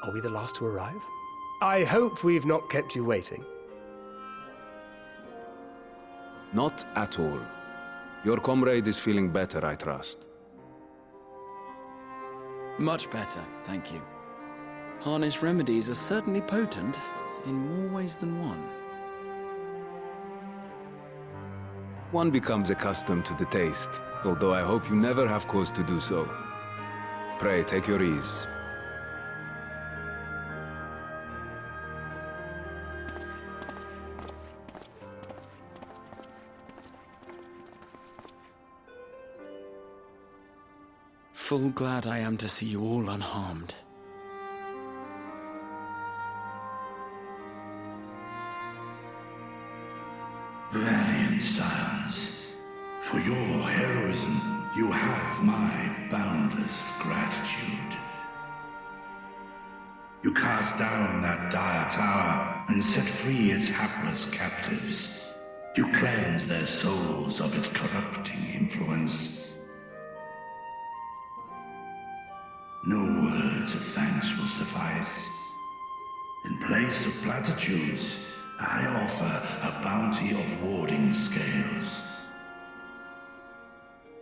Are we the last to arrive? I hope we've not kept you waiting. Not at all. Your comrade is feeling better, I trust. Much better, thank you. Harness remedies are certainly potent, in more ways than one. One becomes accustomed to the taste, although I hope you never have cause to do so. Pray, take your ease. Full glad I am to see you all unharmed. Valiant scions, for your heroism, you have my boundless gratitude. You cast down that dire tower and set free its hapless captives. You cleanse their souls of its corrupting influence. No words of thanks will suffice. In place of platitudes, I offer a bounty of warding scales.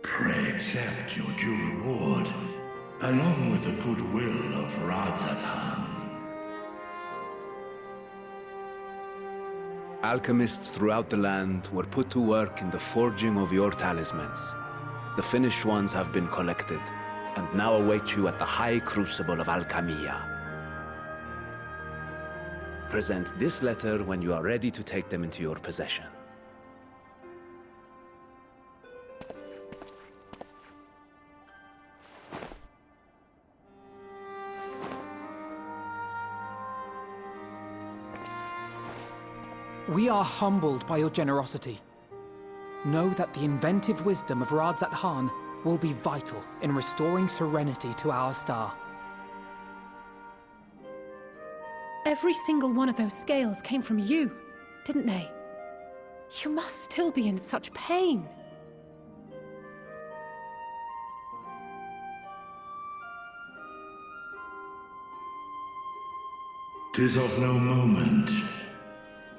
Pray accept your due reward, along with the goodwill of Radz-at-Han. Alchemists throughout the land were put to work in the forging of your talismans. The finished ones have been collected, and now await you at the High Crucible of Alchemia. Present this letter when you are ready to take them into your possession. We are humbled by your generosity. Know that the inventive wisdom of Radz-at-Han will be vital in restoring serenity to our star. Every single one of those scales came from you, didn't they? You must still be in such pain. "'Tis of no moment.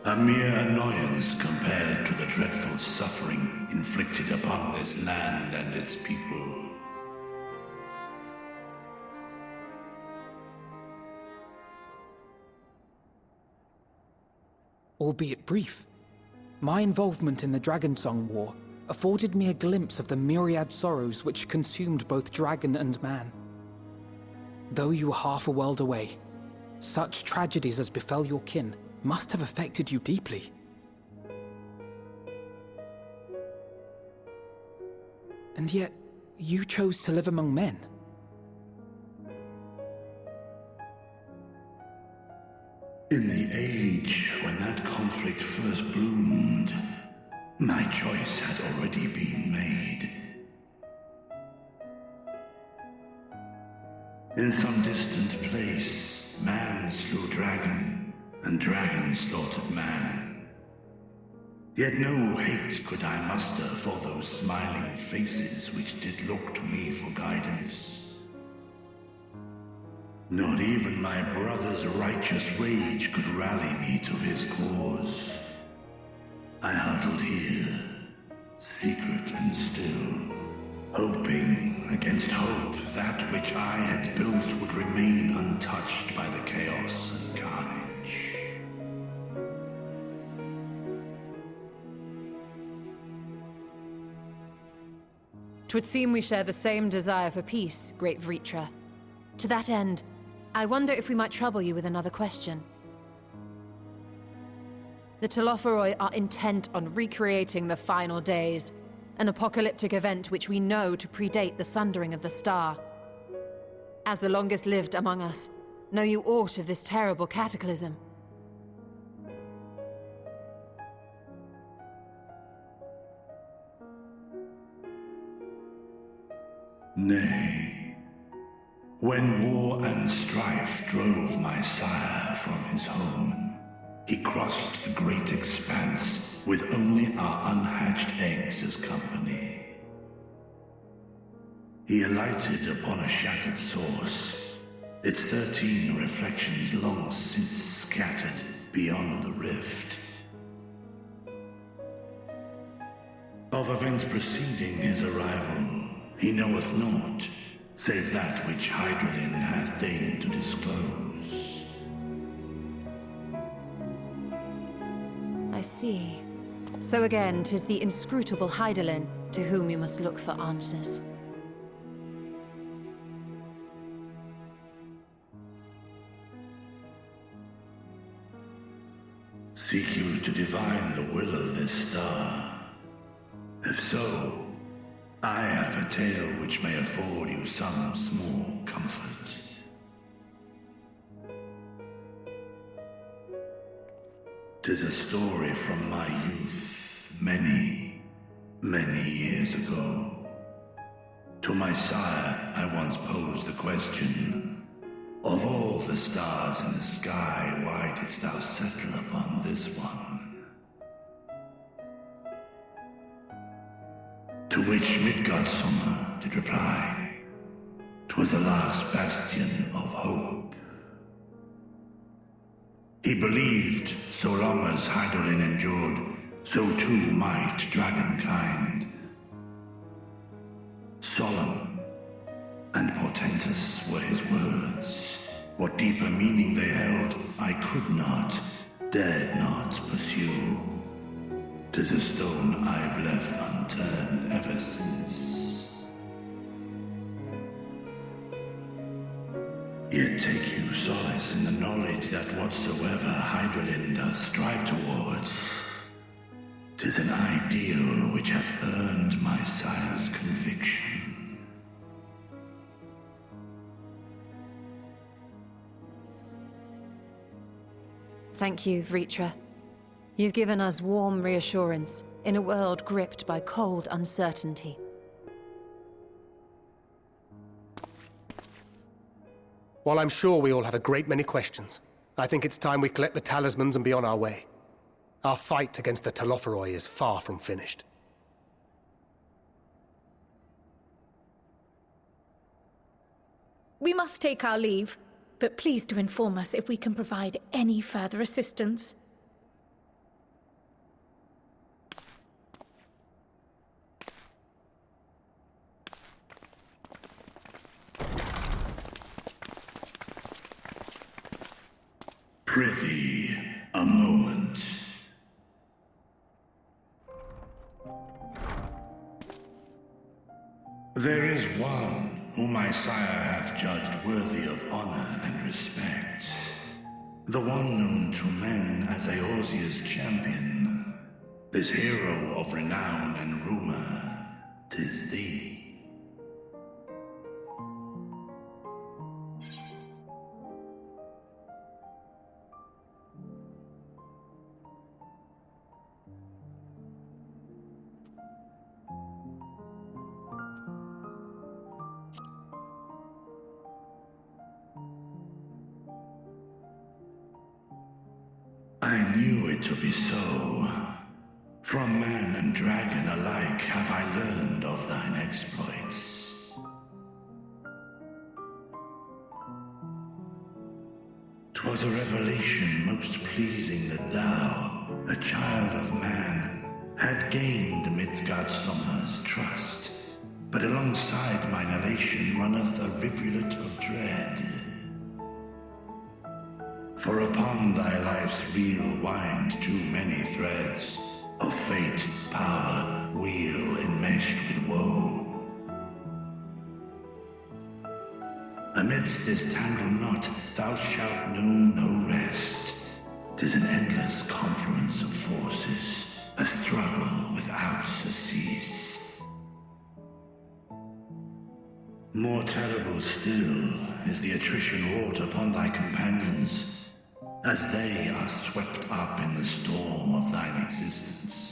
A mere annoyance compared to the dreadful suffering inflicted upon this land and its people. Albeit brief, my involvement in the Dragonsong War afforded me a glimpse of the myriad sorrows which consumed both dragon and man. Though you were half a world away, such tragedies as befell your kin must have affected you deeply. And yet, you chose to live among men. In the age when that conflict first bloomed, my choice had already been made. In some distant place, man slew dragon, and dragon slaughtered man. Yet no hate could I muster for those smiling faces which did look to me for guidance. Not even my brother's righteous rage could rally me to his cause. I huddled here, secret and still, hoping against hope that which I had built would remain untouched by the chaos and carnage. Twould seem we share the same desire for peace, great Vrtra. To that end, I wonder if we might trouble you with another question. The Telophoroi are intent on recreating the final days, an apocalyptic event which we know to predate the sundering of the star. As the longest lived among us, know you aught of this terrible cataclysm? Nay. When war and strife drove my sire from his home, he crossed the great expanse with only our unhatched eggs as company. He alighted upon a shattered source, its 13 reflections long since scattered beyond the rift. Of events preceding his arrival, he knoweth naught, save that which Hydralin hath deigned to disclose. I see. So again, 'tis the inscrutable Hydralin to whom you must look for answers. Seek you to divine the will of this star? If so, I have a tale which may afford you some small comfort. Tis a story from my youth, many, many years ago. To my sire, I once posed the question, of all the stars in the sky, why didst thou settle upon this one? To which Midgardsormr did reply, 'twas the last bastion of hope. He believed so long as Hydralin endured, so too might dragonkind. Solemn and portentous were his words. What deeper meaning they held, I could not, dared not pursue. 'Tis a stone I've left unturned ever since. Yet take you solace in the knowledge that whatsoever Hydralin does strive towards, 'tis an ideal which hath earned my sire's conviction. Thank you, Vrtra. You've given us warm reassurance in a world gripped by cold uncertainty. While I'm sure we all have a great many questions, I think it's time we collect the talismans and be on our way. Our fight against the Telophoroi is far from finished. We must take our leave, but please do inform us if we can provide any further assistance. Prithee, a moment. There is one whom my sire hath judged worthy of honor and respect. The one known to men as Eorzea's champion. This hero of renown and rumor, 'tis thee. I knew it to be so. From man and dragon alike have I learned of thine exploits. 'Twas a revelation most pleasing that thou, a child of man, had gained Midgardsormr's trust. But alongside mine elation runneth a rivulet of dread. For upon thy life's reel wind too many threads of fate, power, weal enmeshed with woe. Amidst this tangled knot thou shalt know no rest. 'Tis an endless confluence of forces, a struggle without surcease. More terrible still is the attrition wrought upon thy companions, as they are swept up in the storm of thine existence.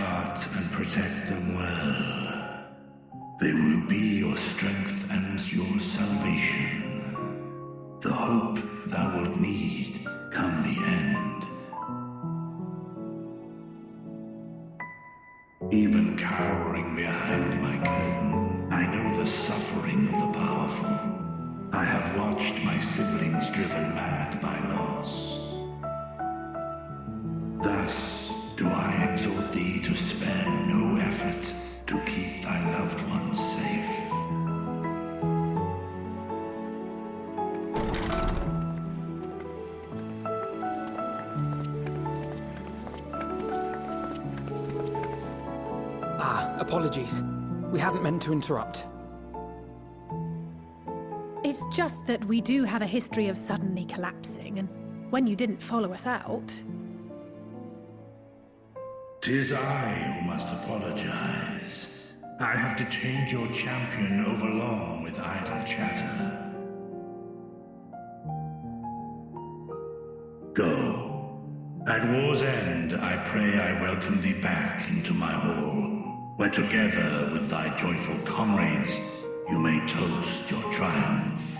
heart and protect them well. They will be your strength and your salvation. The hope thou wilt need come the end. Even cowering behind my curtain, I know the suffering of the powerful. I have watched my siblings driven mad by loss. Thus do I exhort thee to spare no effort to keep thy loved ones safe. Apologies. We hadn't meant to interrupt. It's just that we do have a history of suddenly collapsing, and when you didn't follow us out... 'Tis I who must apologize. I have detained your champion overlong with idle chatter. Go. At war's end, I pray I welcome thee back into my hall, where together with thy joyful comrades, you may toast your triumph.